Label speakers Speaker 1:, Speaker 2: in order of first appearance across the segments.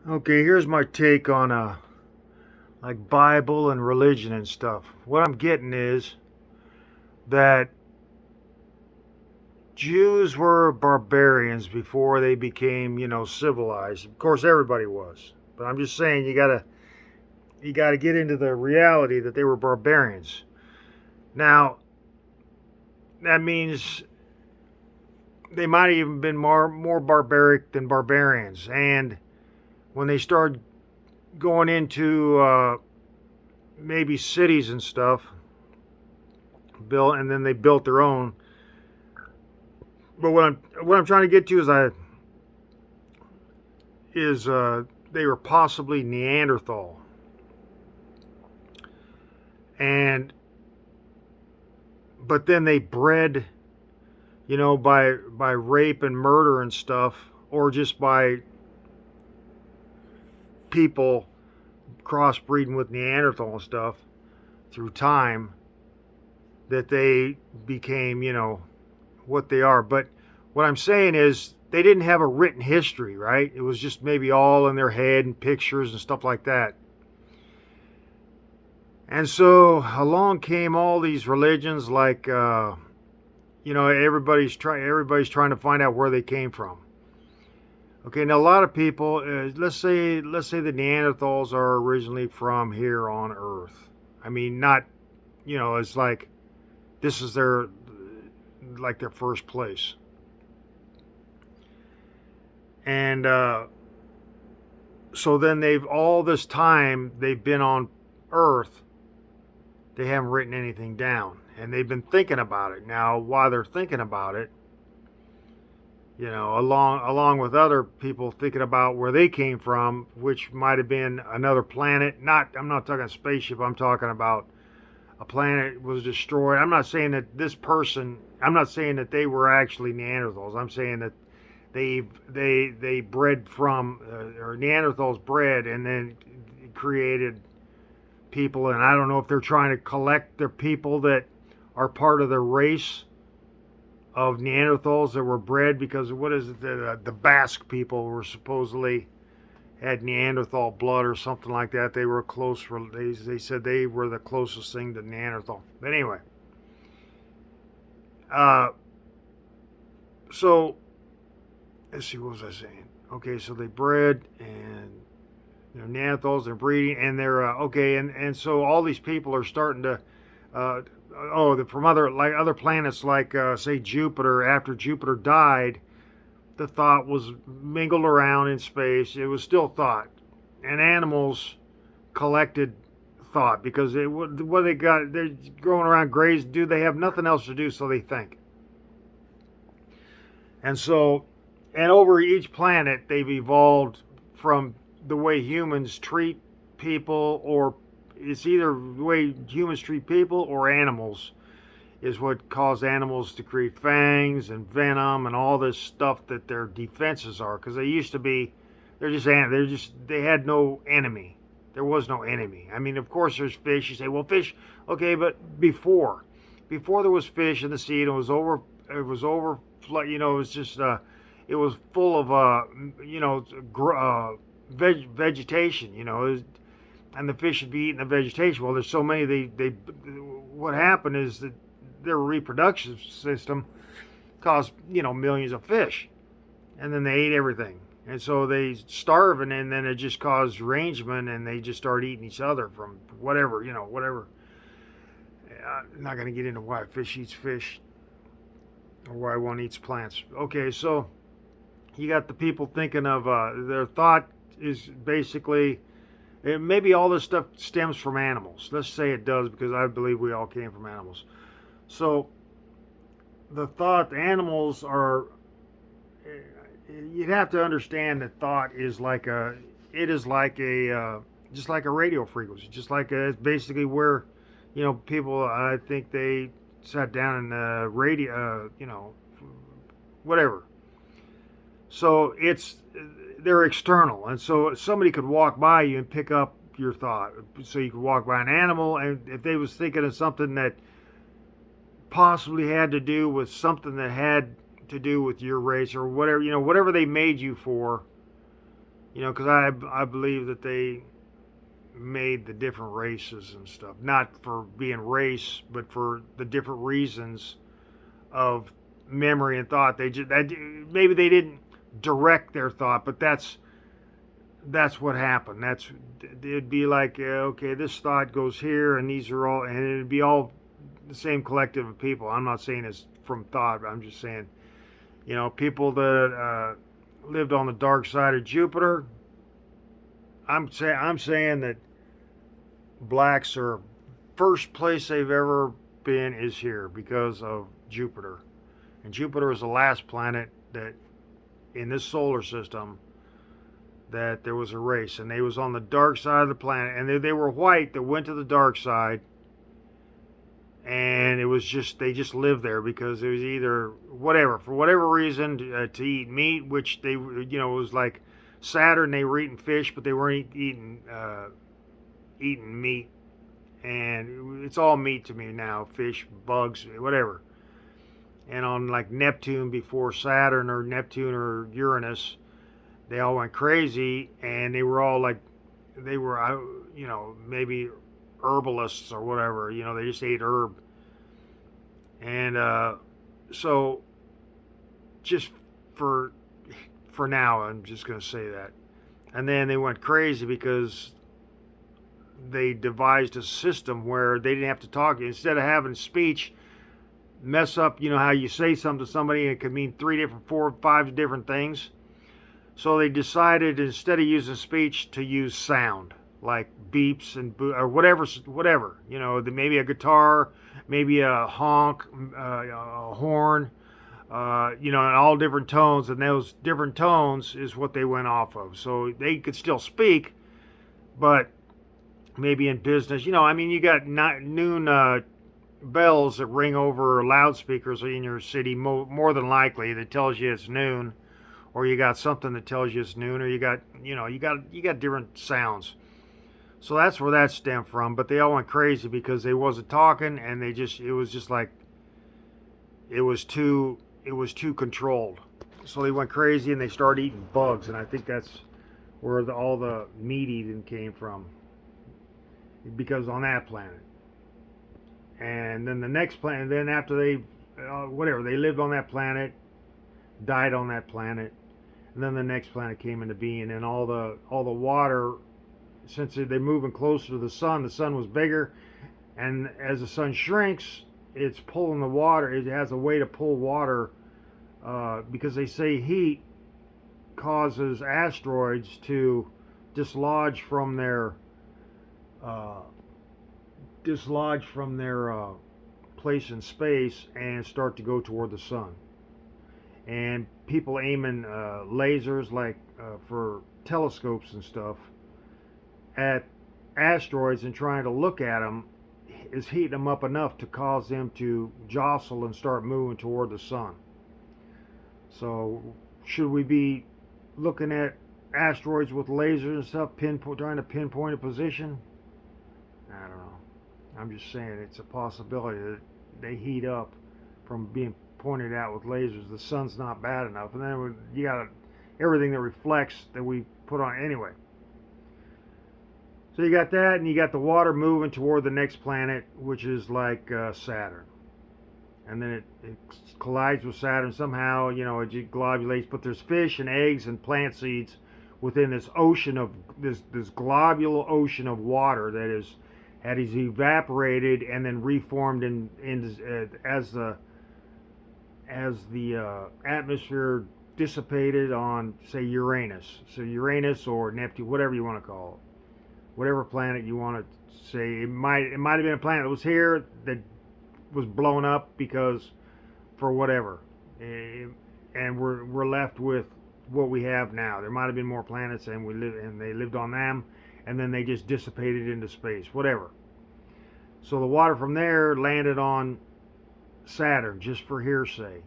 Speaker 1: Okay, here's my take on like Bible and religion and stuff. What I'm getting is that Jews were barbarians before they became, civilized. Of course, everybody was, but I'm just saying you gotta get into the reality that they were barbarians. Now that means they might have even been more barbaric than barbarians, and when they started going into maybe cities and stuff, built and then they built their own. But what I'm trying to get to is they were possibly Neanderthal, and but then they bred, by rape and murder and stuff, or just by people crossbreeding with Neanderthal and stuff through time that they became, what they are. But what I'm saying is they didn't have a written history, right? It was just maybe all in their head and pictures and stuff like that. And so along came all these religions, like everybody's trying to find out where they came from. Okay, now a lot of people, let's say the Neanderthals are originally from here on Earth. I mean, not, it's like this is their first place, and so then they've all this time they've been on Earth, they haven't written anything down, and they've been thinking about it. Now, while they're thinking about it, along with other people thinking about where they came from, which might have been another planet. I'm not talking spaceship. I'm talking about a planet was destroyed. I'm not saying that this person. I'm not saying that they were actually Neanderthals. I'm saying that they bred from or Neanderthals bred and then created people. And I don't know if they're trying to collect their people that are part of their race of Neanderthals that were bred, because what is it, the Basque people were supposedly had Neanderthal blood or something like that. They were close. They said they were the closest thing to Neanderthal. But anyway, uh, so let's see, what was I saying? Okay, so they bred and Neanderthals. They're breeding and they're okay, and so all these people are starting to. Uh, from other planets like say Jupiter. After Jupiter died, the thought was mingled around in space. It was still thought, and animals collected thought because what they got, they're going around graze. Do they have nothing else to do, so they think. And so, and over each planet, they've evolved from the way humans treat people, or it's either the way humans treat people or animals is what caused animals to create fangs and venom and all this stuff that their defenses are, because they used to be, they had no enemy. There was no enemy. I mean, of course there's fish. You say, well, fish, okay, but before there was fish in the sea, and it was over, it was just it was full of vegetation, and the fish would be eating the vegetation. Well, there's so many. They what happened is that their reproduction system caused millions of fish, and then they ate everything, and so they starving, and then it just caused derangement, and they just started eating each other from whatever. I'm not going to get into why fish eats fish or why one eats plants. Okay, so you got the people thinking of their thought is basically maybe all this stuff stems from animals. Let's say it does, because I believe we all came from animals. So the thought animals are, you'd have to understand that thought is like it is like just like a radio frequency, just like it's basically where, people, I think they sat down and radio, whatever. So they're external, and so somebody could walk by you and pick up your thought. So you could walk by an animal, and if they was thinking of something that possibly had to do with something that had to do with your race or whatever, whatever they made you for, because I believe that they made the different races and stuff, not for being race, but for the different reasons of memory and thought. Maybe they didn't direct their thought, but that's what happened. It'd be like, okay, this thought goes here, and these are all, and it'd be all the same collective of people. I'm not saying it's from thought. I'm just saying, people that lived on the dark side of Jupiter. I'm saying that blacks are first place they've ever been is here because of Jupiter, and Jupiter is the last planet that in this solar system that there was a race, and they was on the dark side of the planet, and they were white that went to the dark side, and it was just they just lived there because it was either whatever for whatever reason to eat meat, which they it was like Saturn, they were eating fish, but they weren't eating meat, and it's all meat to me now, fish, bugs, whatever. And on like Neptune before Saturn, or Neptune or Uranus, they all went crazy, and they were all like, they were, maybe herbalists or whatever. They just ate herb. And so, just for now, I'm just going to say that. And then they went crazy because they devised a system where they didn't have to talk. Instead of having speech mess up, how you say something to somebody and it could mean 3 different, 4, 5 different things. So they decided instead of using speech to use sound, like beeps and or whatever. Maybe a guitar, maybe a honk, a horn, in all different tones, and those different tones is what they went off of. So they could still speak, but maybe in business, you got noon bells that ring over loudspeakers in your city more than likely that tells you it's noon, or you got something that tells you it's noon, or you got different sounds. So that's where that stemmed from. But they all went crazy because they wasn't talking, and it was just like it was too controlled. So they went crazy and they started eating bugs, and I think that's where all the meat eating came from, because on that planet. And then the next planet, then after they they lived on that planet, died on that planet, and then the next planet came into being, and all the water, since they're moving closer to the sun was bigger, and as the sun shrinks, it's pulling the water. It has a way to pull water, because they say heat causes asteroids to dislodge from their place in space and start to go toward the sun. And people aiming lasers, like for telescopes and stuff, at asteroids and trying to look at them is heating them up enough to cause them to jostle and start moving toward the sun. So should we be looking at asteroids with lasers and stuff, trying to pinpoint a position? I don't know. I'm just saying it's a possibility that they heat up from being pointed out with lasers. The sun's not bad enough, and then you got everything that reflects that we put on anyway. So you got that, and you got the water moving toward the next planet, which is like Saturn. And then it collides with Saturn somehow, it globulates. But there's fish and eggs and plant seeds within this ocean of this globular ocean of water that is evaporated and then reformed as the atmosphere dissipated on, say, Uranus. So Uranus or Neptune, whatever you want to call it, whatever planet you want to say. It might have been a planet that was here that was blown up because for whatever, and we're left with what we have now. There might have been more planets, and they lived on them, and then they just dissipated into space, whatever. So the water from there landed on Saturn, just for hearsay.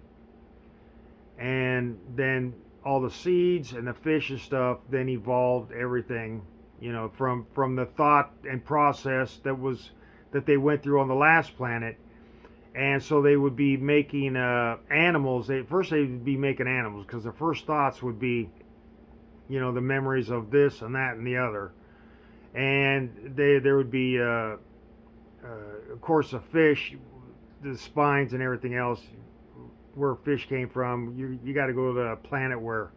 Speaker 1: And then all the seeds and the fish and stuff then evolved everything, from the thought and process that they went through on the last planet. And so they would be making animals. First they would be making animals, because the first thoughts would be, the memories of this and that and the other. And there would be, of course, a fish, the spines and everything else, where fish came from. You got to go to a planet where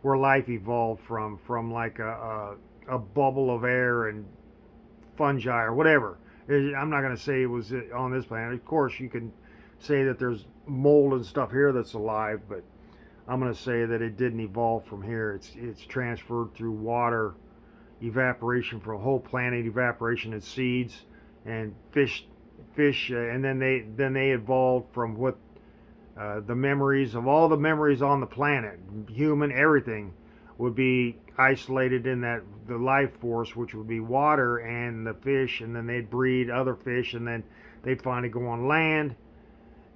Speaker 1: life evolved from like a bubble of air and fungi or whatever. I'm not going to say it was on this planet. Of course, you can say that there's mold and stuff here that's alive, but I'm going to say that it didn't evolve from here. It's transferred through water, evaporation for a whole planet, evaporation and seeds, and fish, and then they evolved from what the memories of all the memories on the planet, human, everything, would be isolated in that the life force, which would be water and the fish, and then they'd breed other fish, and then they'd finally go on land,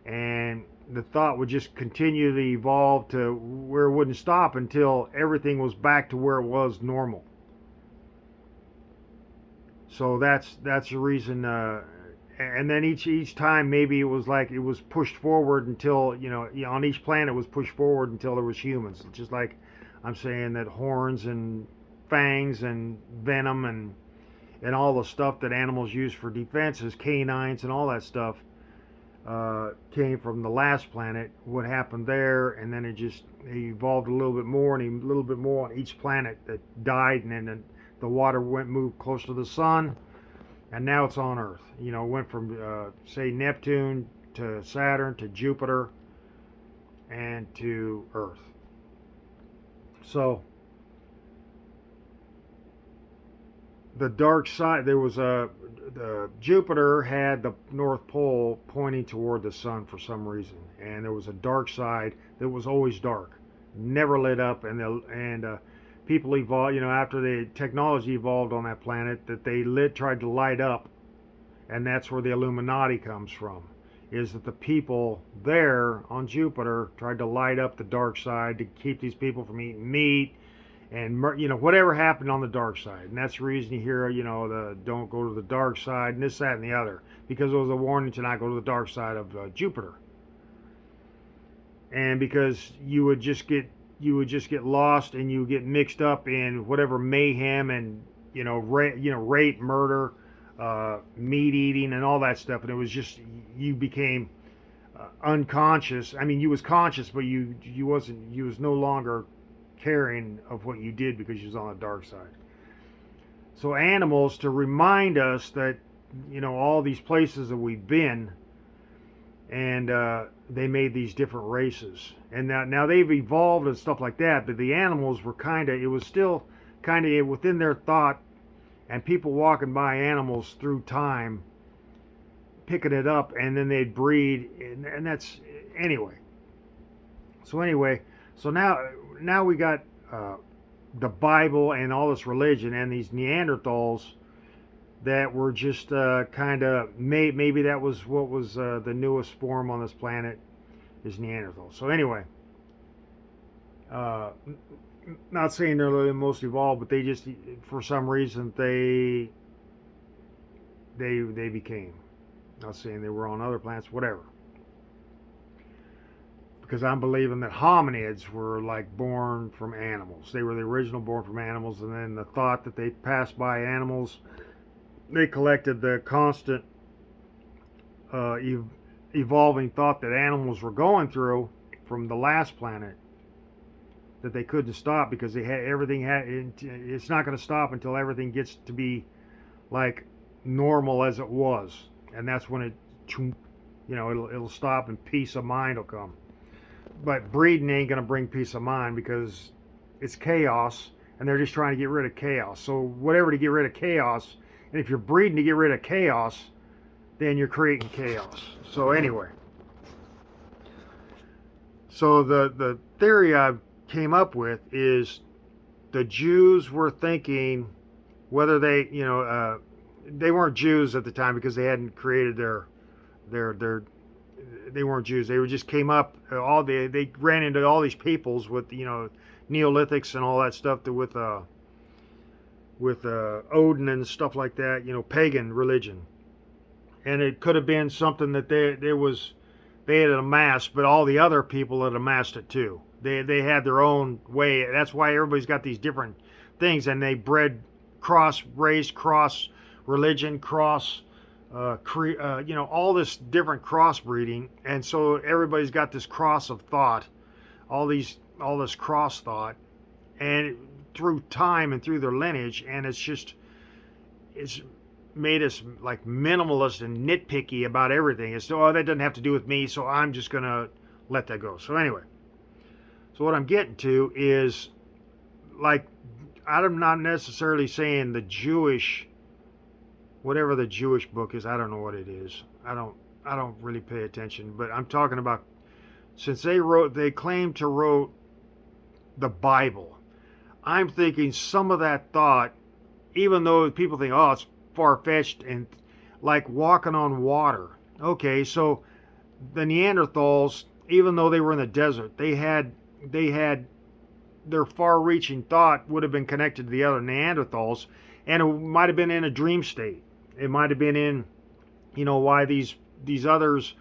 Speaker 1: and the thought would just continue to evolve to where it wouldn't stop until everything was back to where it was normal. So that's the reason. And then each time maybe it was like it was pushed forward until on each planet it was pushed forward until there was humans. Just like I'm saying that horns and fangs and venom and all the stuff that animals use for defenses, canines and all that stuff, came from the last planet. What happened there, and then it evolved a little bit more and a little bit more on each planet that died, and then the water moved close to the sun. And now it's on Earth. It went from, say, Neptune to Saturn to Jupiter and to Earth. So, the dark side, Jupiter had the North Pole pointing toward the sun for some reason. And there was a dark side that was always dark, never lit up, and people evolved, after the technology evolved on that planet, that they tried to light up, and that's where the Illuminati comes from, is that the people there on Jupiter tried to light up the dark side to keep these people from eating meat, and whatever happened on the dark side. And that's the reason you hear, the don't go to the dark side, and this, that, and the other, because it was a warning to not go to the dark side of Jupiter. And because you would just get lost, and you would get mixed up in whatever mayhem and rape, murder, meat eating, and all that stuff. And it was just, you became unconscious. I mean, you was conscious, but you was no longer caring of what you did because you was on the dark side. So animals, to remind us that all these places that we've been, and they made these different races, and now they've evolved and stuff like that, but the animals were it was still kind of within their thought, and people walking by animals through time, picking it up, and then they'd breed, and that's anyway. So now we got the Bible and all this religion and these Neanderthals that were just maybe that was what was the newest form on this planet, is Neanderthal. So anyway, not saying they're the most evolved, but they just, for some reason, they became. Not saying they were on other planets, whatever. Because I'm believing that hominids were like born from animals. They were the original born from animals, and then the thought that they passed by animals, they collected the constant evolving thought that animals were going through from the last planet, that they couldn't stop because it's not going to stop until everything gets to be like normal as it was, and that's when it'll stop and peace of mind will come. But breeding ain't going to bring peace of mind because it's chaos, and they're just trying to get rid of chaos. So whatever to get rid of chaos. And if you're breeding to get rid of chaos, then you're creating chaos. So anyway, so the theory I came up with is the Jews were thinking, whether they weren't Jews at the time because they hadn't created they weren't Jews. They just came up, they ran into all these peoples with Neolithics and all that stuff with Odin and stuff like that, pagan religion. And it could have been something that they had amassed, but all the other people had amassed it too. They had their own way. That's why everybody's got these different things, and they bred cross race, cross religion, cross all this different crossbreeding, and so everybody's got this cross of thought, all this cross thought, and through time and through their lineage, and it's made us like minimalist and nitpicky about everything. It's that doesn't have to do with me, so I'm just gonna let that go. So anyway, so what I'm getting to is, like, I'm not necessarily saying the Jewish, whatever the Jewish book is, I don't know what it is. I don't really pay attention, but I'm talking about, since they claim to wrote the Bible. I'm thinking some of that thought, even though people think, oh, it's far-fetched and like walking on water. Okay, so the Neanderthals, even though they were in the desert, they had their far-reaching thought would have been connected to the other Neanderthals, and it might have been in a dream state. It might have been in, why these others,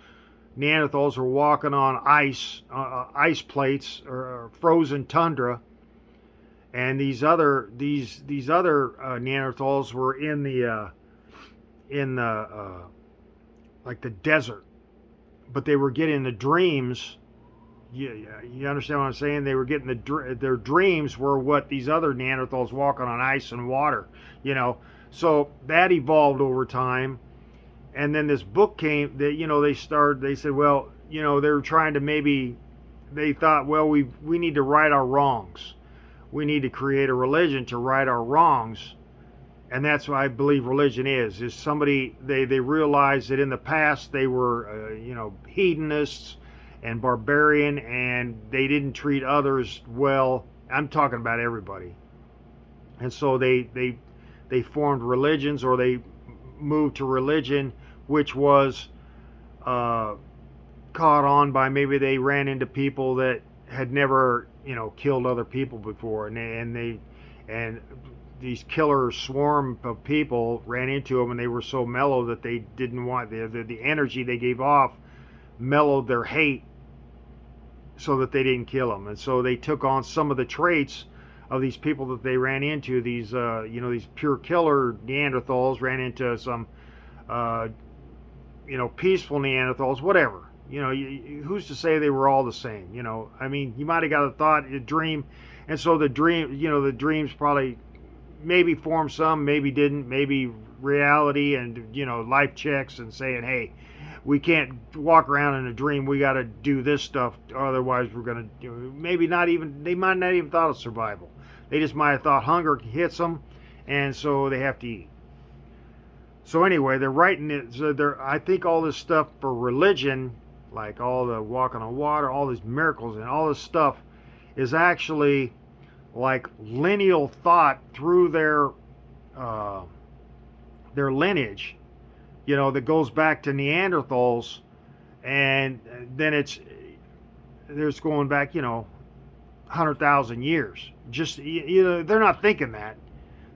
Speaker 1: Neanderthals, were walking on ice plates or frozen tundra, and these other Neanderthals were in the like the desert, but they were getting the dreams. You understand what I'm saying? They were getting their dreams were what these other Neanderthals walking on ice and water, So that evolved over time, and then this book came. That They said, well, they were trying to they thought, well, we need to right our wrongs. We need to create a religion to right our wrongs, and that's what I believe religion is somebody they realized that in the past they were hedonists and barbarian, and they didn't treat others well. I'm talking about everybody. And so they formed religions, or they moved to religion, which was caught on by, maybe they ran into people that had never killed other people before, and these killer swarm of people ran into them, and they were so mellow that they didn't want the energy they gave off mellowed their hate, so that they didn't kill them. And so they took on some of the traits of these people that they ran into. These these pure killer Neanderthals ran into some peaceful Neanderthals, whatever. Who's to say they were all the same? I mean, you might have got a thought, a dream, and so the dreams probably maybe formed some, maybe didn't, maybe reality and life checks and saying, hey, we can't walk around in a dream. We got to do this stuff, otherwise we're going to do. Maybe not even. They might not even thought of survival. They just might have thought hunger hits them, and so they have to eat. So anyway, they're writing it. So I think all this stuff for religion, like all the walking on water, all these miracles, and all this stuff, is actually like lineal thought through their lineage. That goes back to Neanderthals, and then there's going back, 100,000 years. Just, they're not thinking that.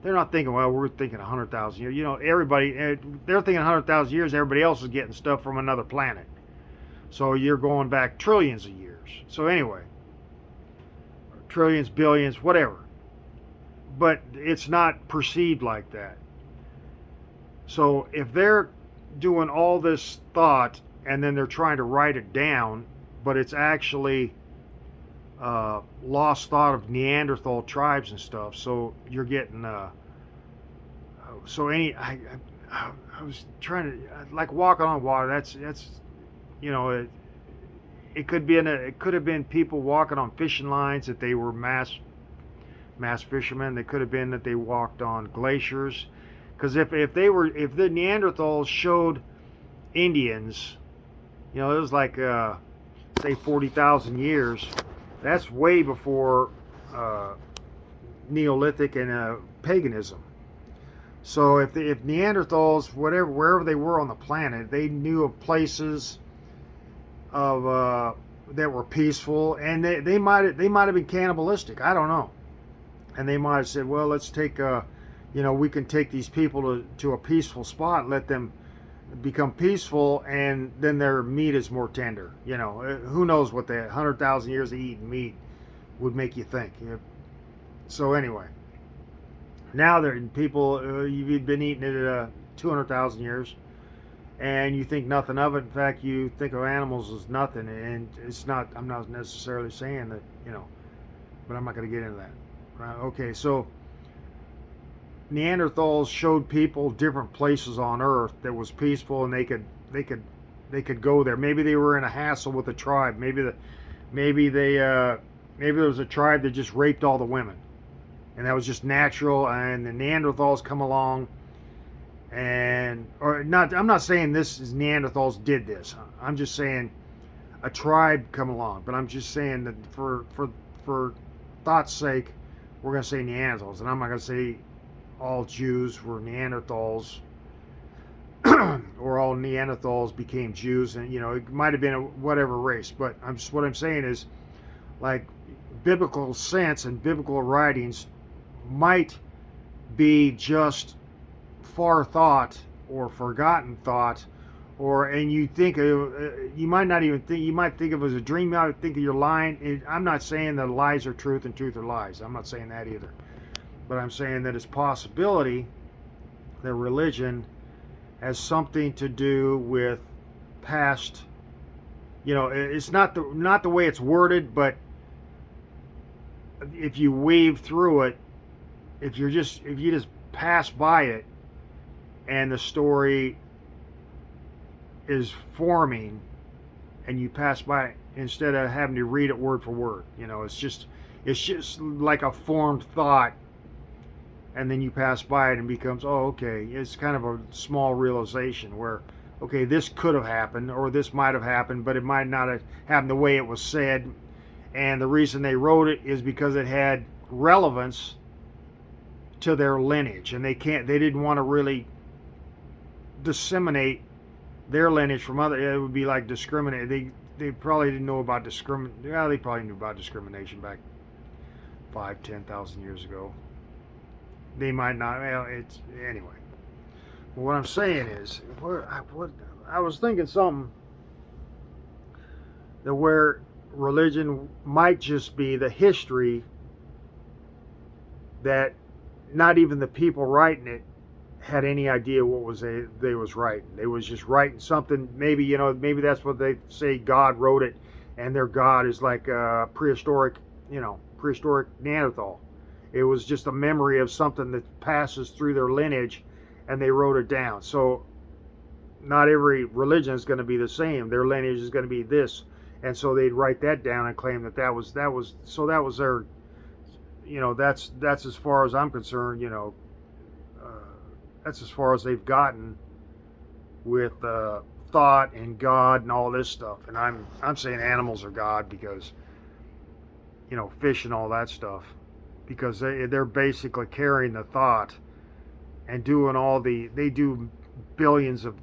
Speaker 1: They're not thinking, well, we're thinking 100,000 years. Everybody, they're thinking 100,000 years. Everybody else is getting stuff from another planet. So you're going back trillions of years. So anyway, trillions, billions, whatever. But it's not perceived like that. So if they're doing all this thought and then they're trying to write it down, but it's actually lost thought of Neanderthal tribes and stuff. So you're getting I was trying to, like, walking on water. That's it could have been people walking on fishing lines, that they were mass fishermen. They could have been that they walked on glaciers. Because if the Neanderthals showed Indians, it was like say 40,000 years. That's way before Neolithic and paganism. So if Neanderthals, wherever they were on the planet, they knew of places of that were peaceful, and they might have been cannibalistic. I don't know. And they might have said, well, let's take we can take these people to a peaceful spot, let them become peaceful, and then their meat is more tender. Who knows what 100,000 years of eating meat would make you think. So anyway, now there people you've been eating it 200,000 years, and you think nothing of it. In fact, you think of animals as nothing, and it's not. I'm not necessarily saying that, but I'm not going to get into that. Right? Okay, so Neanderthals showed people different places on Earth that was peaceful, and they could go there. Maybe they were in a hassle with a tribe. Maybe there was a tribe that just raped all the women, and that was just natural. And the Neanderthals come along, or not. I'm not saying this is Neanderthals did this. I'm just saying a tribe come along. But I'm just saying that for thought's sake, we're going to say Neanderthals, and I'm not going to say all Jews were Neanderthals or all Neanderthals became Jews, and it might have been a whatever race. But what I'm saying is, like, biblical sense and biblical writings might be just far thought or forgotten thought, and you might not even think, you might think of it as a dream, you might think of your lying. I'm not saying that lies are truth and truth are lies. I'm not saying that either. But I'm saying that it's possibility that religion has something to do with past. It's not the way it's worded, but if you weave through it, if you just pass by it, and the story is forming, and you pass by it instead of having to read it word for word, it's just like a formed thought. And then you pass by it and becomes, oh, okay. It's kind of a small realization where, okay, this could have happened, or this might have happened, but it might not have happened the way it was said. And the reason they wrote it is because it had relevance to their lineage, and they didn't want to really disseminate their lineage from other. It would be like discriminate. They probably didn't know about discrimination. Yeah, they probably knew about discrimination back 5,000-10,000 years ago. They might not. Well, it's anyway. But what I'm saying is, I was thinking something that where religion might just be the history that not even the people writing it had any idea what they was writing. They was just writing something. Maybe maybe that's what they say. God wrote it, and their God is like a prehistoric Neanderthal. It was just a memory of something that passes through their lineage, and they wrote it down. So not every religion is going to be the same. Their lineage is going to be this, and so they'd write that down and claim that was their. That's as far as I'm concerned. That's as far as they've gotten with thought and God and all this stuff. And I'm saying animals are God because fish and all that stuff. Because they're basically carrying the thought and doing they do billions of,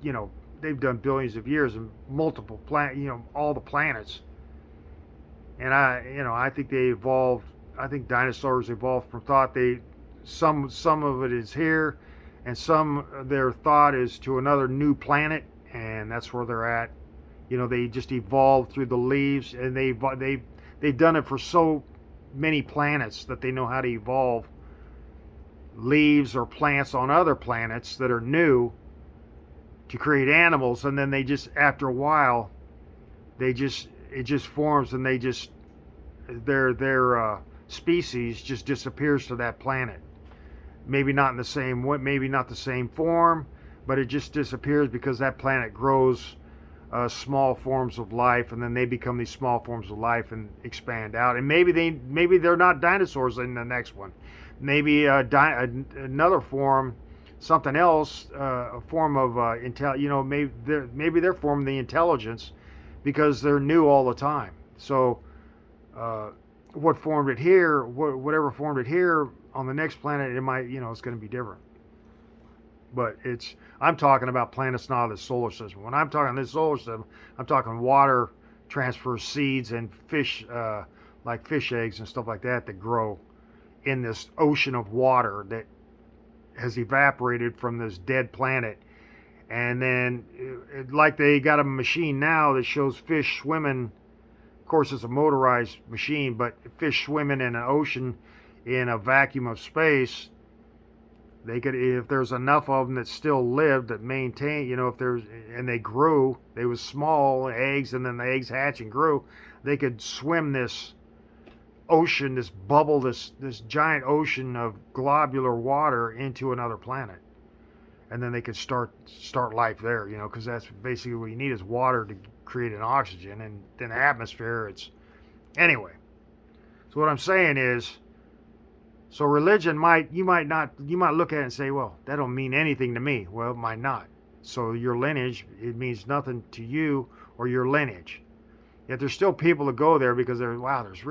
Speaker 1: they've done billions of years in multiple all the planets. And I think they evolved. I think dinosaurs evolved from thought. Some of it is here, and their thought is to another new planet, and that's where they're at. They just evolved through the leaves, and they've done it for so many planets that they know how to evolve leaves or plants on other planets that are new to create animals, and then they just, after a while, it just forms, and their species just disappears to that planet. Maybe not in the same way, maybe not the same form, but it just disappears because that planet grows small forms of life, and then they become these small forms of life and expand out. And maybe they're not dinosaurs in the next one. Maybe another form, something else, a form of maybe they're forming the intelligence because they're new all the time. So what formed it here, whatever formed it here on the next planet, it might, it's going to be different. But I'm talking about planets not of the solar system. When I'm talking this solar system, I'm talking water transfer seeds and fish, like fish eggs and stuff like that grow in this ocean of water that has evaporated from this dead planet. And then, like they got a machine now that shows fish swimming Of course, it's a motorized machine, but fish swimming in an ocean in a vacuum of space, they could, if there's enough of them that still lived, that maintain, if there's, and they grew, they was small eggs, and then the eggs hatch and grew, they could swim this ocean, this bubble, this giant ocean of globular water into another planet, and then they could start life there, because that's basically what you need is water to create an oxygen, and then the atmosphere. It's anyway. So what I'm saying is, so religion you might look at it and say, well, that don't mean anything to me. Well, it might not. So your lineage, it means nothing to you or your lineage. Yet there's still people that go there because they're, wow, that's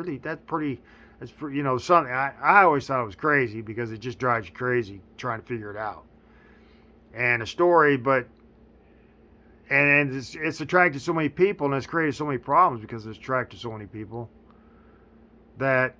Speaker 1: pretty, something. I always thought it was crazy because it just drives you crazy trying to figure it out. And a story, but and it's attracted so many people, and it's created so many problems because it's attracted so many people that,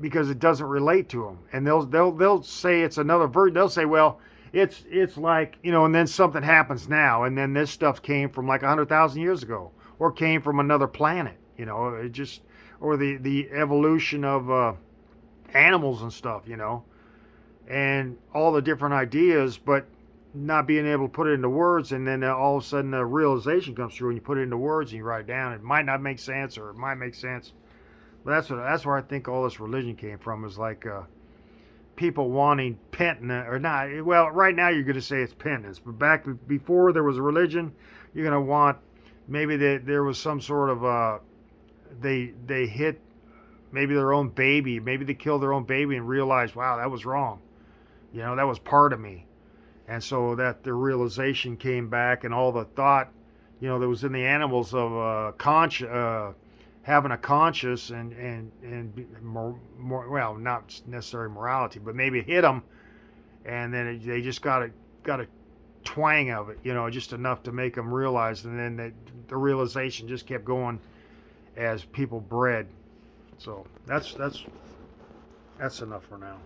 Speaker 1: because it doesn't relate to them, and they'll say it's another version. They'll say, well, it's like, and then something happens now, and then this stuff came from like 100,000 years ago, or came from another planet, it just, or the evolution of animals and stuff, and all the different ideas, but not being able to put it into words, and then all of a sudden a realization comes through, and you put it into words and you write it down. It might not make sense, or it might make sense. But that's where I think all this religion came from, is like people wanting penance, or not. Well, right now you're going to say it's penance, but back before there was a religion, you're going to want maybe there was some sort of they hit maybe their own baby, maybe they killed their own baby and realized, wow, that was wrong, that was part of me, and so that the realization came back, and all the thought, that was in the animals of having a conscious and more, well, not necessarily morality, but maybe it hit them, and then they just got a twang of it, just enough to make them realize, and then the realization just kept going as people bred. So that's enough for now.